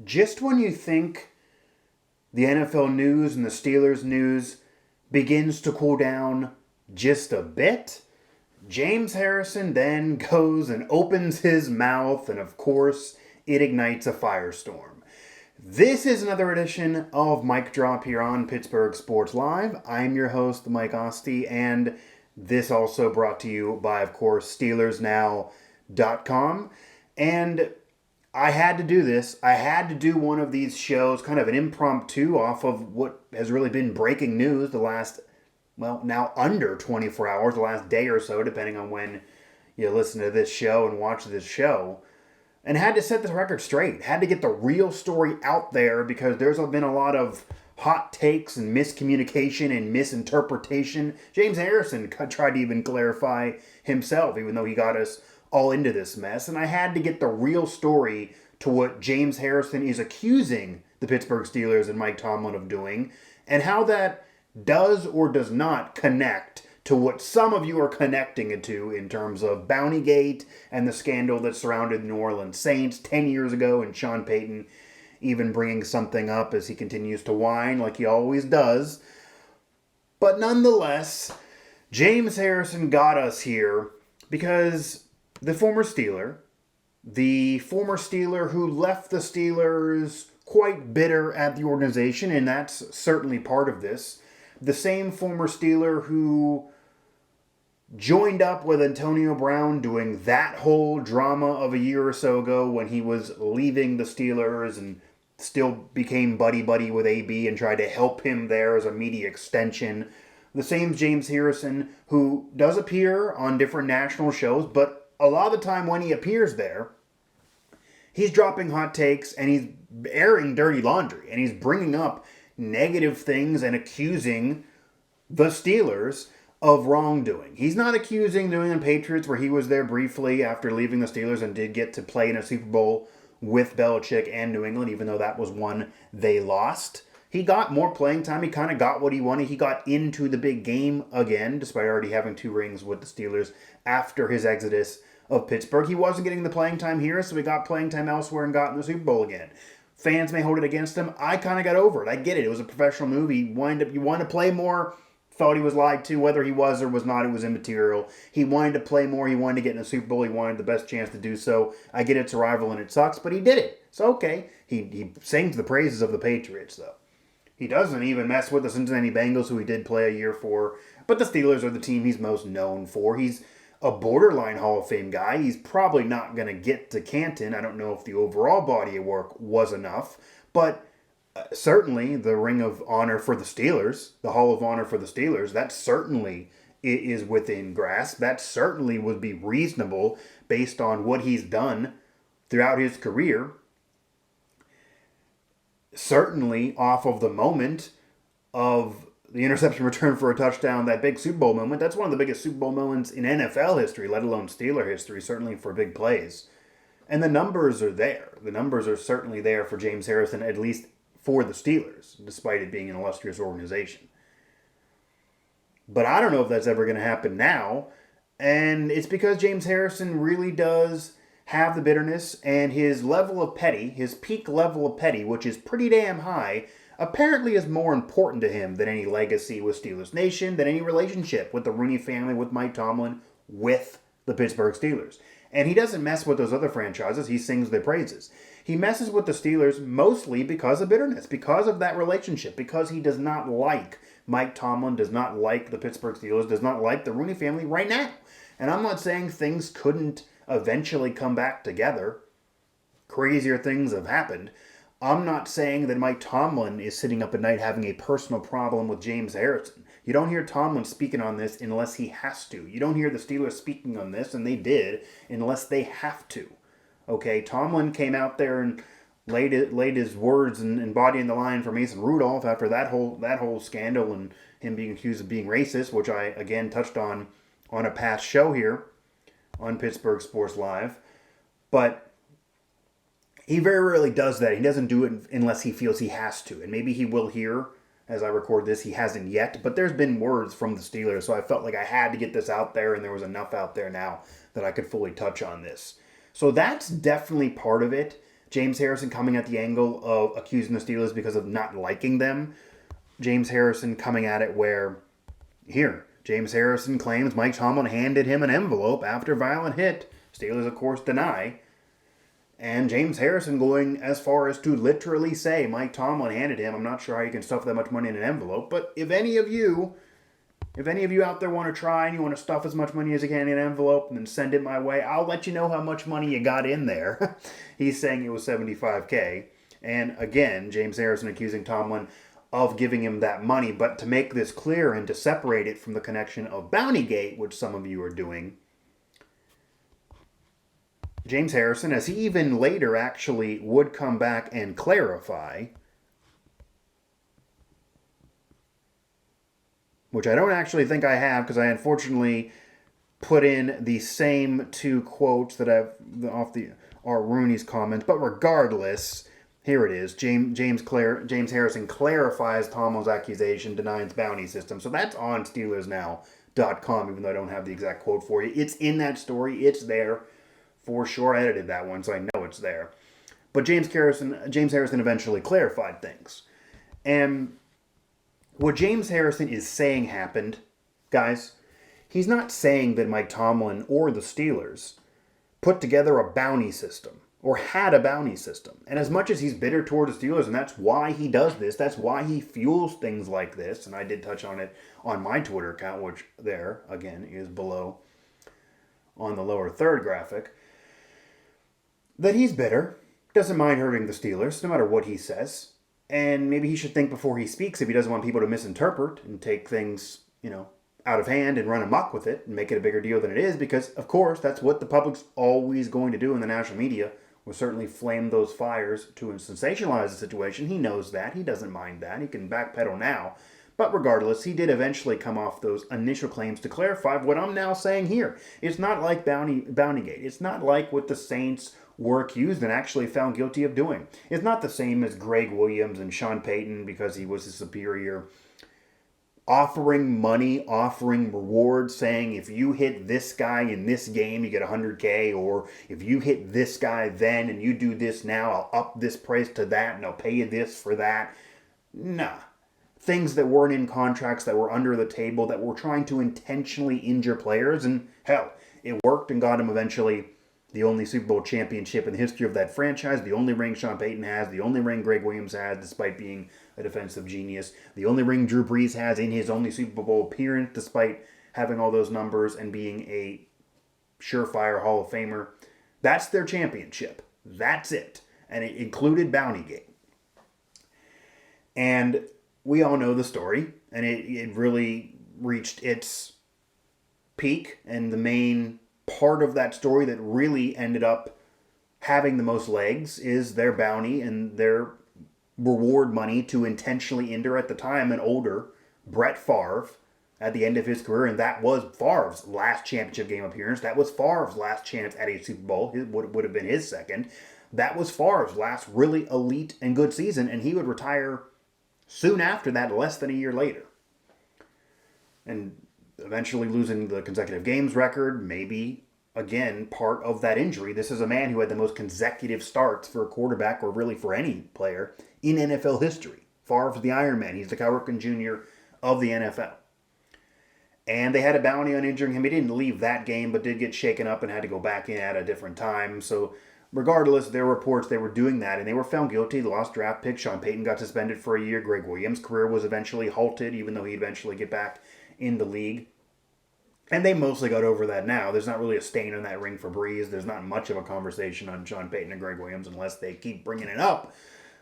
Just when you think the NFL news and the Steelers news begins to cool down just a bit, James Harrison then goes and opens his mouth, and of course, it ignites a firestorm. This is another edition of Mic Drop here on Pittsburgh Sports Live. I'm your host, Mike Asti, and this also brought to you by, of course, SteelersNow.com. And I had to do this. I had to do one of these shows, kind of an impromptu off of what has really been breaking news the last, now under 24 hours, the last day or so, depending on when you listen to this show and watch this show. And had to set this record straight. Had to get the real story out there because there's been a lot of hot takes and miscommunication and misinterpretation. James Harrison tried to even clarify himself, even though he got us all into this mess. And I had to get the real story to what James Harrison is accusing the Pittsburgh Steelers and Mike Tomlin of doing, and how that does or does not connect to what some of you are connecting it to in terms of Bountygate and the scandal that surrounded the New Orleans Saints 10 years ago, and Sean Payton even bringing something up as he continues to whine like he always does. But nonetheless, James Harrison got us here because the former Steeler who left the Steelers quite bitter at the organization, and that's certainly part of this, the same former Steeler who joined up with Antonio Brown doing that whole drama of a year or so ago when he was leaving the Steelers and still became buddy-buddy with AB and tried to help him there as a media extension. The same James Harrison who does appear on different national shows, but a lot of the time when he appears there, he's dropping hot takes and he's airing dirty laundry and he's bringing up negative things and accusing the Steelers of wrongdoing. He's not accusing New England Patriots, where he was there briefly after leaving the Steelers and did get to play in a Super Bowl with Belichick and New England, even though that was one they lost. He got more playing time. He kind of got what he wanted. He got into the big game again, despite already having 2 rings with the Steelers after his exodus of Pittsburgh. He wasn't getting the playing time here, so he got playing time elsewhere and got in the Super Bowl again. Fans may hold it against him. I kind of got over it. I get it. It was a professional move. You wanted to play more. Thought he was lied to. Whether he was or was not, it was immaterial. He wanted to play more. He wanted to get in a Super Bowl. He wanted the best chance to do so. I get it's a rival and it sucks, but he did it. It's okay. He sings the praises of the Patriots, though. He doesn't even mess with the Cincinnati Bengals, who he did play a year for. But the Steelers are the team he's most known for. He's a borderline Hall of Fame guy. He's probably not going to get to Canton. I don't know if the overall body of work was enough, but certainly the Ring of Honor for the Steelers, the Hall of Honor for the Steelers, that certainly is within grasp. That certainly would be reasonable based on what he's done throughout his career. Certainly off of the moment of the interception return for a touchdown, that big Super Bowl moment. That's one of the biggest Super Bowl moments in NFL history, let alone Steeler history, certainly for big plays. And the numbers are there. The numbers are certainly there for James Harrison, at least for the Steelers, despite it being an illustrious organization. But I don't know if that's ever going to happen now. And it's because James Harrison really does have the bitterness, and his level of petty, his peak level of petty, which is pretty damn high, apparently is more important to him than any legacy with Steelers Nation, than any relationship with the Rooney family, with Mike Tomlin, with the Pittsburgh Steelers. And he doesn't mess with those other franchises. He sings their praises. He messes with the Steelers mostly because of bitterness, because of that relationship, because he does not like Mike Tomlin, does not like the Pittsburgh Steelers, does not like the Rooney family right now. And I'm not saying things couldn't eventually come back together. Crazier things have happened. I'm not saying that Mike Tomlin is sitting up at night having a personal problem with James Harrison. You don't hear Tomlin speaking on this unless he has to. You don't hear the Steelers speaking on this, and they did, unless they have to. Okay, Tomlin came out there and laid his words and body in the line for Mason Rudolph after that whole scandal and him being accused of being racist, which I again touched on a past show here on Pittsburgh Sports Live. But he very rarely does that. He doesn't do it unless he feels he has to, and maybe he will here as I record this. He hasn't yet, but there's been words from the Steelers, so I felt like I had to get this out there, and there was enough out there now that I could fully touch on this. So that's definitely part of it. James Harrison coming at the angle of accusing the Steelers because of not liking them. James Harrison coming at it where, here, James Harrison claims Mike Tomlin handed him an envelope after violent hit. Steelers, of course, deny. And James Harrison going as far as to literally say Mike Tomlin handed him. I'm not sure how you can stuff that much money in an envelope, but if any of you out there want to try and you want to stuff as much money as you can in an envelope and then send it my way, I'll let you know how much money you got in there. He's saying it was $75K. And again, James Harrison accusing Tomlin of giving him that money. But to make this clear and to separate it from the connection of Bountygate, which some of you are doing, James Harrison, as he even later actually would come back and clarify, which I don't actually think I have because I unfortunately put in the same two quotes that I've off the Art Rooney's comments, but regardless, here it is. James Harrison clarifies Tomlin's accusation, denies bounty system. So that's on SteelersNow.com, even though I don't have the exact quote for you. It's in that story. It's there. For sure, I edited that one, so I know it's there. But James Harrison eventually clarified things. And what James Harrison is saying happened, guys, he's not saying that Mike Tomlin or the Steelers put together a bounty system or had a bounty system. And as much as he's bitter toward the Steelers, and that's why he does this, that's why he fuels things like this, and I did touch on it on my Twitter account, which there, again, is below on the lower third graphic, that he's bitter, doesn't mind hurting the Steelers, no matter what he says. And maybe he should think before he speaks if he doesn't want people to misinterpret and take things, out of hand and run amok with it and make it a bigger deal than it is. Because, of course, that's what the public's always going to do in the national media. Will certainly flame those fires to sensationalize the situation. He knows that. He doesn't mind that. He can backpedal now. But regardless, he did eventually come off those initial claims to clarify what I'm now saying here. It's not like Bountygate. It's not like what the Saints were accused and actually found guilty of doing. It's not the same as Greg Williams and Sean Payton because he was his superior. Offering money, offering rewards, saying if you hit this guy in this game, you get $100K, or if you hit this guy then and you do this now, I'll up this price to that and I'll pay you this for that. Nah. Things that weren't in contracts, that were under the table, that were trying to intentionally injure players, and hell, it worked and got him eventually the only Super Bowl championship in the history of that franchise, the only ring Sean Payton has, the only ring Greg Williams has, despite being a defensive genius, the only ring Drew Brees has in his only Super Bowl appearance, despite having all those numbers and being a surefire Hall of Famer. That's their championship. That's it. And it included Bountygate. And we all know the story, and it really reached its peak, and the main part of that story that really ended up having the most legs is their bounty and their reward money to intentionally injure, at the time, an older Brett Favre at the end of his career, and that was Favre's last championship game appearance. That was Favre's last chance at a Super Bowl. It would have been his second. That was Favre's last really elite and good season, and he would retire soon after that, less than a year later. And eventually losing the consecutive games record, maybe, again, part of that injury. This is a man who had the most consecutive starts for a quarterback, or really for any player, in NFL history. Favre's the Iron Man. He's the Cal Ripken Jr. of the NFL. And they had a bounty on injuring him. He didn't leave that game, but did get shaken up and had to go back in at a different time. So regardless, there were reports they were doing that, and they were found guilty. They lost draft pick. Sean Payton got suspended for a year. Greg Williams' career was eventually halted, even though he'd eventually get back in the league. And they mostly got over that now. There's not really a stain on that ring for Brees. There's not much of a conversation on Sean Payton and Greg Williams unless they keep bringing it up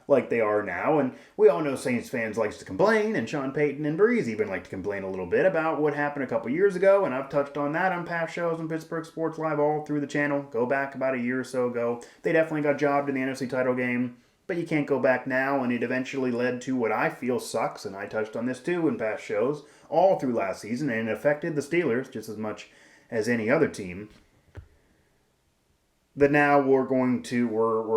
like they are now. And we all know Saints fans likes to complain, and Sean Payton and Brees even like to complain a little bit about what happened a couple years ago, and I've touched on that on past shows on Pittsburgh Sports Live all through the channel. Go back about a year or so ago. They definitely got jobbed in the NFC title game, but you can't go back now, and it eventually led to what I feel sucks, and I touched on this too in past shows, all through last season, and it affected the Steelers just as much as any other team. That now we're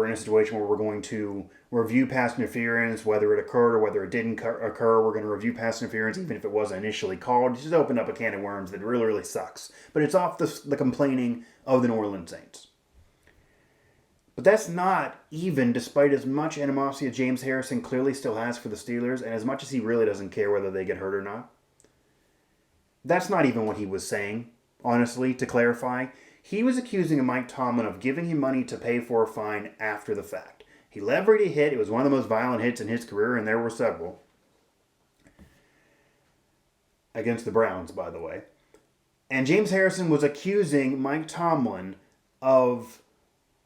in a situation where we're going to review pass interference, whether it occurred or whether it didn't occur. We're going to review pass interference even if it wasn't initially called. It just opened up a can of worms that really, really sucks. But it's off the complaining of the New Orleans Saints. But that's not even despite as much animosity as James Harrison clearly still has for the Steelers, and as much as he really doesn't care whether they get hurt or not. That's not even what he was saying, honestly, to clarify. He was accusing Mike Tomlin of giving him money to pay for a fine after the fact. He leveraged a hit. It was one of the most violent hits in his career, and there were several. Against the Browns, by the way. And James Harrison was accusing Mike Tomlin of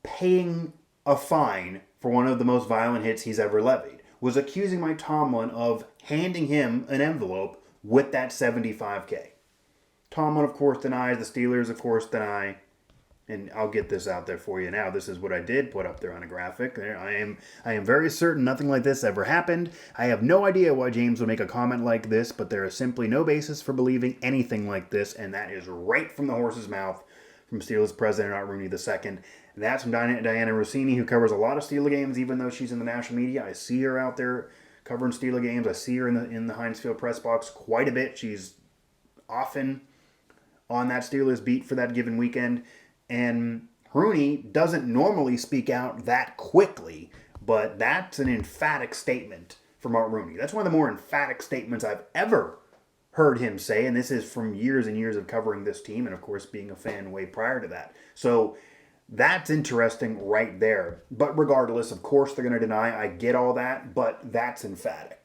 paying a fine for one of the most violent hits he's ever levied. Was accusing Mike Tomlin of handing him an envelope with that $75K. Tomlin, of course, denies. The Steelers, of course, deny. And I'll get this out there for you now. This is what I did put up there on a graphic. I am very certain nothing like this ever happened. I have no idea why James would make a comment like this, but there is simply no basis for believing anything like this, and that is right from the horse's mouth from Steelers president Art Rooney II. That's from Diana Rossini, who covers a lot of Steelers games, even though she's in the national media. I see her out there covering Steelers games. I see her in the Heinz Field press box quite a bit. She's often on that Steelers beat for that given weekend. And Rooney doesn't normally speak out that quickly, but that's an emphatic statement from Art Rooney. That's one of the more emphatic statements I've ever heard him say, and this is from years and years of covering this team, and of course being a fan way prior to that. So that's interesting right there. But regardless, of course they're going to deny. I get all that, but that's emphatic.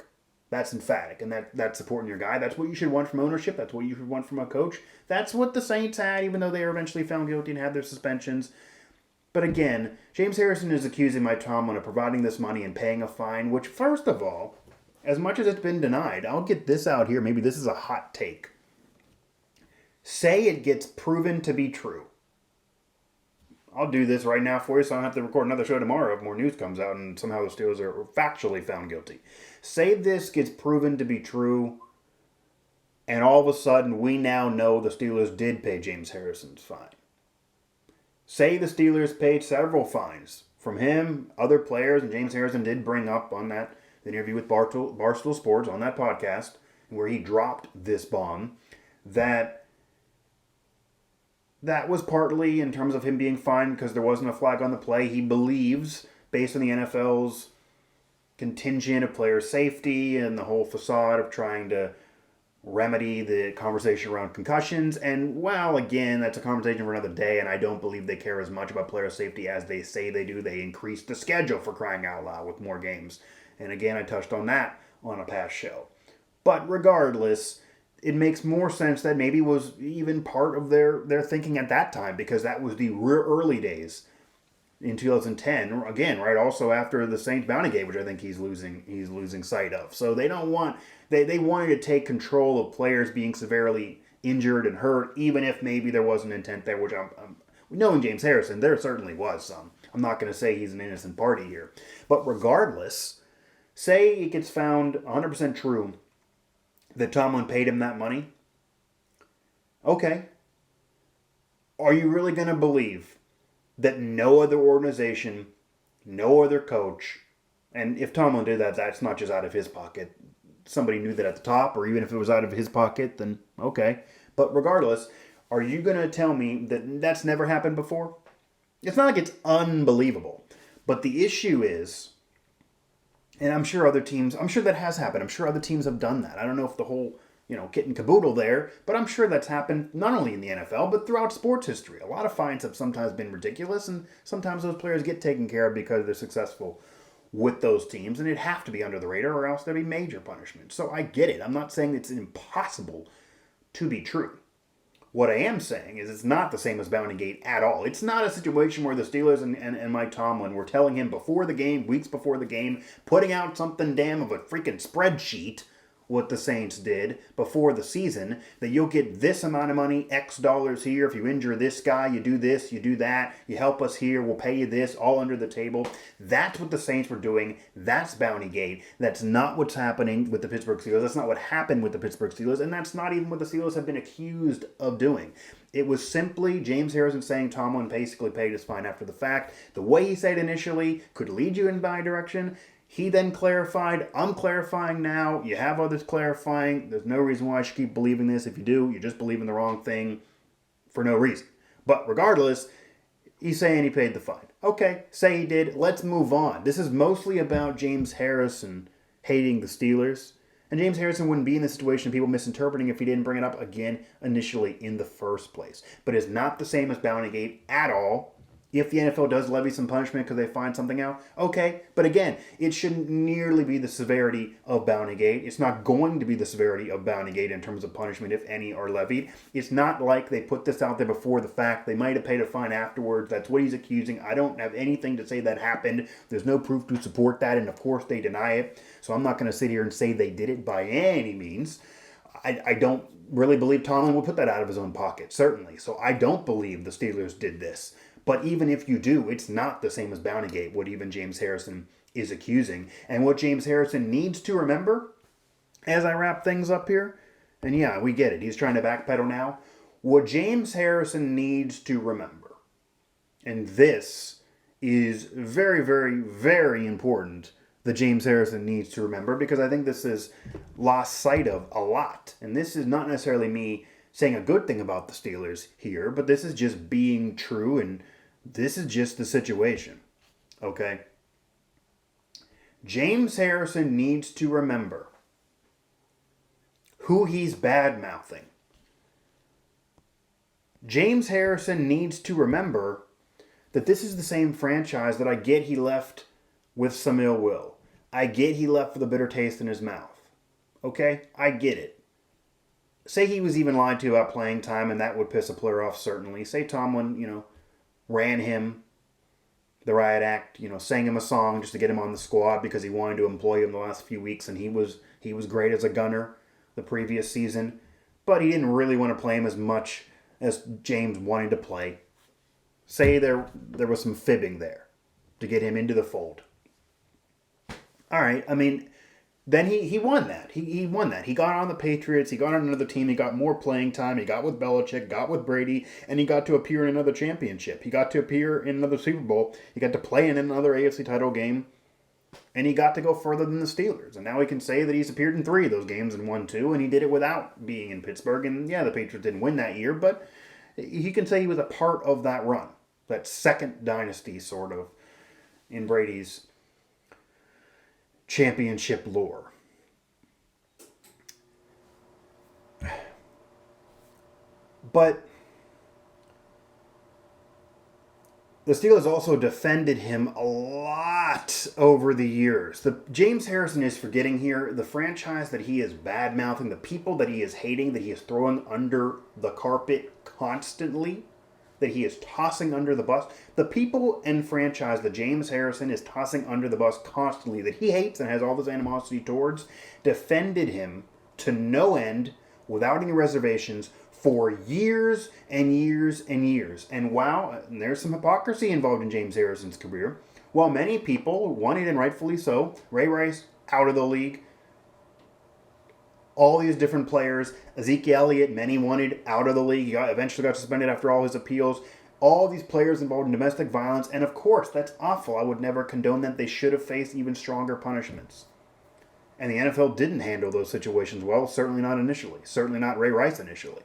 That's emphatic, and that's supporting your guy. That's what you should want from ownership. That's what you should want from a coach. That's what the Saints had, even though they were eventually found guilty and had their suspensions. But again, James Harrison is accusing Mike Tomlin of providing this money and paying a fine, which, first of all, as much as it's been denied, I'll get this out here. Maybe this is a hot take. Say it gets proven to be true. I'll do this right now for you so I don't have to record another show tomorrow if more news comes out and somehow the Steelers are factually found guilty. Say this gets proven to be true, and all of a sudden we now know the Steelers did pay James Harrison's fine. Say the Steelers paid several fines from him, other players, and James Harrison did bring up on that interview with Barstool Sports on that podcast where he dropped this bomb that was partly in terms of him being fined because there wasn't a flag on the play. He believes, based on the NFL's contingent of player safety and the whole facade of trying to remedy the conversation around concussions. And, well, again, that's a conversation for another day, and I don't believe they care as much about player safety as they say they do. They increased the schedule for crying out loud with more games. And, again, I touched on that on a past show. But regardless, it makes more sense that maybe was even part of their thinking at that time, because that was the early days in 2010. Again, right, also after the Saints bounty gate, which I think he's losing sight of. So they don't want they wanted to take control of players being severely injured and hurt, even if maybe there was an intent there, which I'm knowing James Harrison, there certainly was some. I'm not going to say he's an innocent party here. But regardless, say it gets found 100% true that Tomlin paid him that money. Okay. Are you really going to believe that no other organization, no other coach, and if Tomlin did that, that's not just out of his pocket. Somebody knew that at the top, or even if it was out of his pocket, then okay. But regardless, are you going to tell me that that's never happened before? It's not like it's unbelievable. But the issue is, and I'm sure that has happened. I'm sure other teams have done that. I don't know if the whole, kit and caboodle there, but I'm sure that's happened not only in the NFL, but throughout sports history. A lot of fines have sometimes been ridiculous, and sometimes those players get taken care of because they're successful with those teams, and it'd have to be under the radar or else there'd be major punishment. So I get it. I'm not saying it's impossible to be true. What I am saying is it's not the same as Bountygate at all. It's not a situation where the Steelers and Mike Tomlin were telling him before the game, weeks before the game, putting out something damn of a freaking spreadsheet, what the Saints did before the season, that you'll get this amount of money, X dollars here. If you injure this guy, you do this, you do that. You help us here, we'll pay you this, all under the table. That's what the Saints were doing. That's Bountygate. That's not what's happening with the Pittsburgh Steelers. That's not what happened with the Pittsburgh Steelers, and that's not even what the Steelers have been accused of doing. It was simply James Harrison saying Tomlin basically paid his fine after the fact. The way he said initially could lead you in my direction. He then clarified, I'm clarifying now, you have others clarifying, there's no reason why I should keep believing this. If you do, you're just believing the wrong thing for no reason. But regardless, He's saying he paid the fine. Okay, say he did. Let's move on. This is mostly about James Harrison hating the Steelers. And James Harrison wouldn't be in this situation, people misinterpreting if he didn't bring it up again initially in the first place. But it's not the same as Bountygate at all. If the NFL does levy some punishment because they find something out, okay. But again, it shouldn't nearly be the severity of Bountygate. It's not going to be the severity of Bountygate in terms of punishment, if any are levied. It's not like they put this out there before the fact. They might have paid a fine afterwards. That's what he's accusing. I don't have anything to say that happened. There's no proof to support that, and of course they deny it. So I'm not going to sit here and say they did it by any means. I don't really believe Tomlin would put that out of his own pocket, certainly. So I don't believe the Steelers did this. But even if you do, it's not the same as Bountygate, what even James Harrison is accusing. And what James Harrison needs to remember, as I wrap things up here, and yeah, we get it, he's trying to backpedal now. What James Harrison needs to remember, and this is very, very, very important that James Harrison needs to remember, because I think this is lost sight of a lot. And this is not necessarily me saying a good thing about the Steelers here, but this is just being true, and this is just the situation, okay? James Harrison needs to remember who he's bad-mouthing. James Harrison needs to remember that this is the same franchise that I get he left with some ill will. I get he left with a bitter taste in his mouth, okay? I get it. Say he was even lied to about playing time, and that would piss a player off, certainly. Say Tomlin, ran him the riot act, sang him a song just to get him on the squad because he wanted to employ him the last few weeks, and he was great as a gunner the previous season, but he didn't really want to play him as much as James wanted to play. Say there was some fibbing there to get him into the fold. All right, then he won that. He won that. He got on the Patriots. He got on another team. He got more playing time. He got with Belichick, got with Brady, and he got to appear in another championship. He got to appear in another Super Bowl. He got to play in another AFC title game, and he got to go further than the Steelers. And now he can say that he's appeared in 3 of those games and won 2, and he did it without being in Pittsburgh. And yeah, the Patriots didn't win that year, but he can say he was a part of that run, that second dynasty, sort of, in Brady's championship lore. But the Steelers also defended him a lot over the years. James Harrison is forgetting here the franchise that he is bad-mouthing, the people that he is hating, that he is throwing under the carpet constantly, that he is tossing under the bus. The people and franchise that James Harrison is tossing under the bus constantly, that he hates and has all this animosity towards, defended him to no end, without any reservations, for years and years and years. And wow, there's some hypocrisy involved in James Harrison's career. While many people wanted, and rightfully so, Ray Rice out of the league, all these different players, Ezekiel Elliott, many wanted out of the league. He eventually got suspended after all his appeals. All these players involved in domestic violence, and of course, that's awful. I would never condone that. They should have faced even stronger punishments. And the NFL didn't handle those situations well, certainly not initially. Certainly not Ray Rice initially.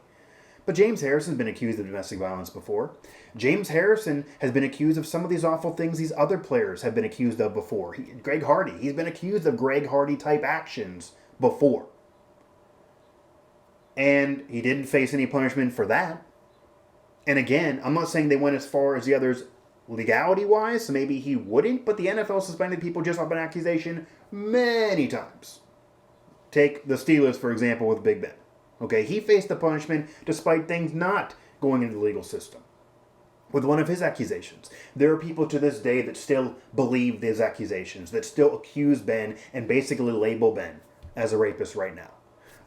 But James Harrison's been accused of domestic violence before. James Harrison has been accused of some of these awful things these other players have been accused of before. Greg Hardy, he's been accused of Greg Hardy type actions before. And he didn't face any punishment for that. And again, I'm not saying they went as far as the others legality-wise, so maybe he wouldn't, but the NFL suspended people just off an accusation many times. Take the Steelers, for example, with Big Ben. Okay, he faced the punishment despite things not going into the legal system with one of his accusations. There are people to this day that still believe these accusations, that still accuse Ben and basically label Ben as a rapist right now.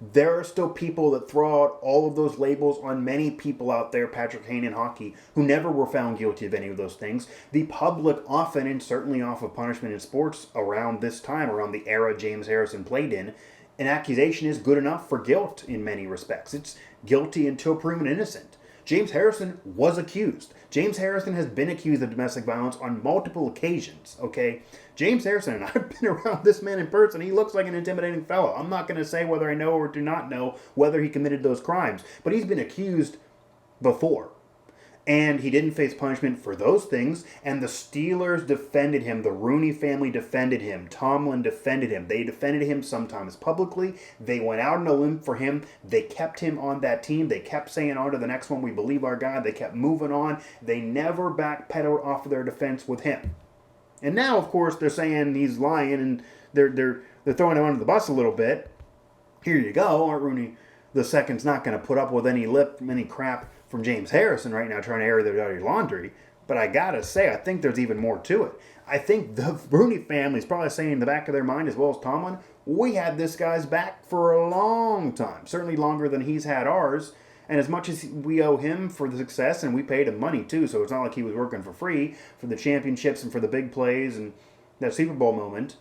There are still people that throw out all of those labels on many people out there, Patrick Kane in hockey, who never were found guilty of any of those things. The public often, and certainly off of punishment in sports around this time, around the era James Harrison played in, an accusation is good enough for guilt in many respects. It's guilty until proven innocent. James Harrison was accused. James Harrison has been accused of domestic violence on multiple occasions, okay? James Harrison, and I've been around this man in person, he looks like an intimidating fellow. I'm not going to say whether I know or do not know whether he committed those crimes, but he's been accused before. And he didn't face punishment for those things. And the Steelers defended him. The Rooney family defended him. Tomlin defended him. They defended him sometimes publicly. They went out on a limb for him. They kept him on that team. They kept saying, on to the next one. We believe our guy. They kept moving on. They never backpedaled off of their defense with him. And now, of course, they're saying he's lying, and they're throwing him under the bus a little bit. Here you go. Art Rooney the second's not going to put up with any crap from James Harrison right now trying to air their dirty laundry. But I gotta say, I think there's even more to it. I think the Rooney family's probably saying in the back of their mind, as well as Tomlin, we had this guy's back for a long time, certainly longer than he's had ours. And as much as we owe him for the success, and we paid him money too, so it's not like he was working for free for the championships and for the big plays and that Super Bowl moment,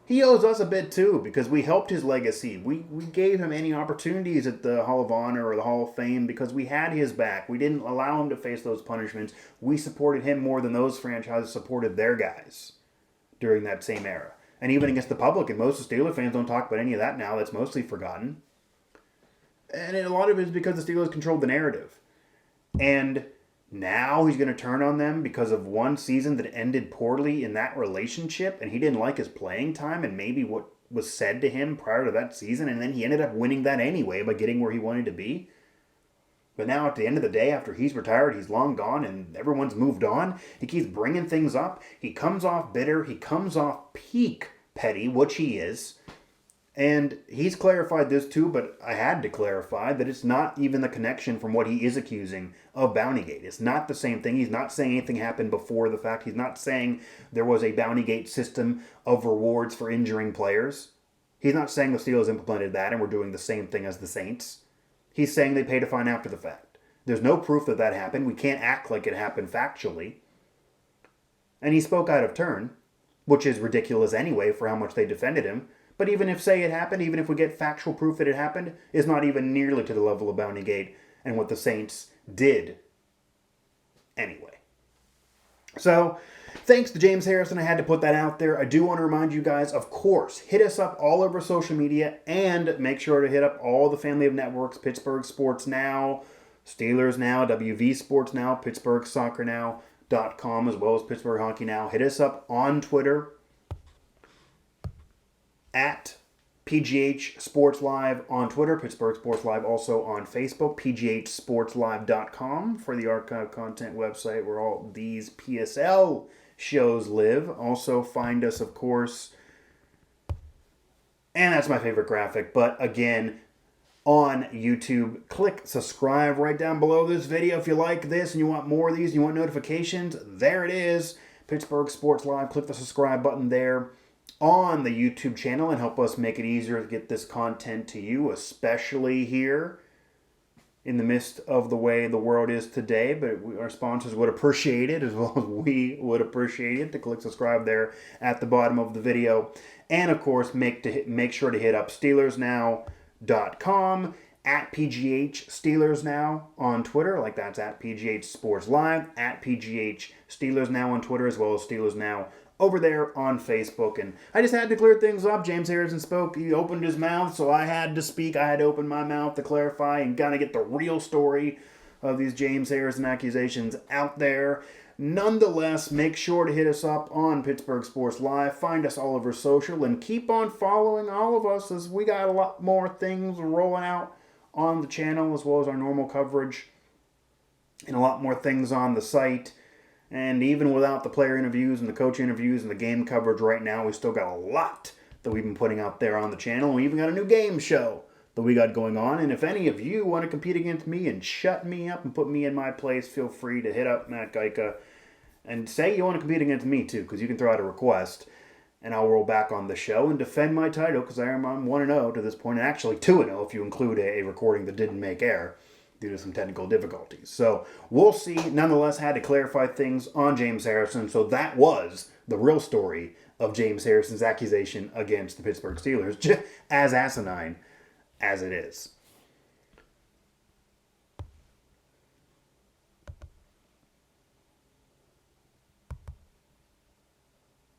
he owes us a bit too, because we helped his legacy. We gave him any opportunities at the Hall of Honor or the Hall of Fame because we had his back. We didn't allow him to face those punishments. We supported him more than those franchises supported their guys during that same era. And even against the public, and most of the Steelers fans don't talk about any of that now. That's mostly forgotten. And a lot of it is because the Steelers controlled the narrative. And now he's going to turn on them because of one season that ended poorly in that relationship, and he didn't like his playing time and maybe what was said to him prior to that season, and then he ended up winning that anyway by getting where he wanted to be. But now at the end of the day, after he's retired, he's long gone and everyone's moved on, he keeps bringing things up. He comes off bitter. He comes off peak petty, which he is. And he's clarified this too, but I had to clarify that it's not even the connection from what he is accusing of Bountygate. It's not the same thing. He's not saying anything happened before the fact. He's not saying there was a Bountygate system of rewards for injuring players. He's not saying the Steelers implemented that and we're doing the same thing as the Saints. He's saying they paid a fine after the fact. There's no proof that that happened. We can't act like it happened factually. And he spoke out of turn, which is ridiculous anyway for how much they defended him. But even if, say, it happened, even if we get factual proof that it happened, it's not even nearly to the level of Bountygate and what the Saints did anyway. So, thanks to James Harrison, I had to put that out there. I do want to remind you guys, of course, hit us up all over social media and make sure to hit up all the family of networks, Pittsburgh Sports Now, Steelers Now, WV Sports Now, PittsburghSoccerNow.com, as well as Pittsburgh Hockey Now. Hit us up on Twitter, at PGH Sports Live on Twitter, Pittsburgh Sports Live also on Facebook, pghsportslive.com for the archive content website where all these PSL shows live. Also find us, of course, and that's my favorite graphic, but again, on YouTube. Click subscribe right down below this video if you like this and you want more of these and you want notifications. There it is, Pittsburgh Sports Live. Click the subscribe button there on the YouTube channel and help us make it easier to get this content to you, especially here in the midst of the way the world is today. But our sponsors would appreciate it as well as we would appreciate it to click subscribe there at the bottom of the video. And of course, make sure to hit up SteelersNow.com, at PGH Steelers Now on Twitter, like that's at PGH Sports Live, at PGH Steelers Now on Twitter, as well as Steelers Now over there on Facebook. And I just had to clear things up. James Harrison spoke. He opened his mouth, so I had to speak. I had to open my mouth to clarify and kind of get the real story of these James Harrison accusations out there. Nonetheless, make sure to hit us up on Pittsburgh Sports Live. Find us all over social and keep on following all of us as we got a lot more things rolling out on the channel as well as our normal coverage and a lot more things on the site. And even without the player interviews and the coach interviews and the game coverage right now, we still got a lot that we've been putting out there on the channel. We even got a new game show that we got going on. And if any of you want to compete against me and shut me up and put me in my place, feel free to hit up Matt Geica and say you want to compete against me too, because you can throw out a request and I'll roll back on the show and defend my title, because I'm 1-0 to this point, and actually 2-0 if you include a recording that didn't make air due to some technical difficulties. So we'll see. Nonetheless, had to clarify things on James Harrison. So that was the real story of James Harrison's accusation against the Pittsburgh Steelers, just as asinine as it is.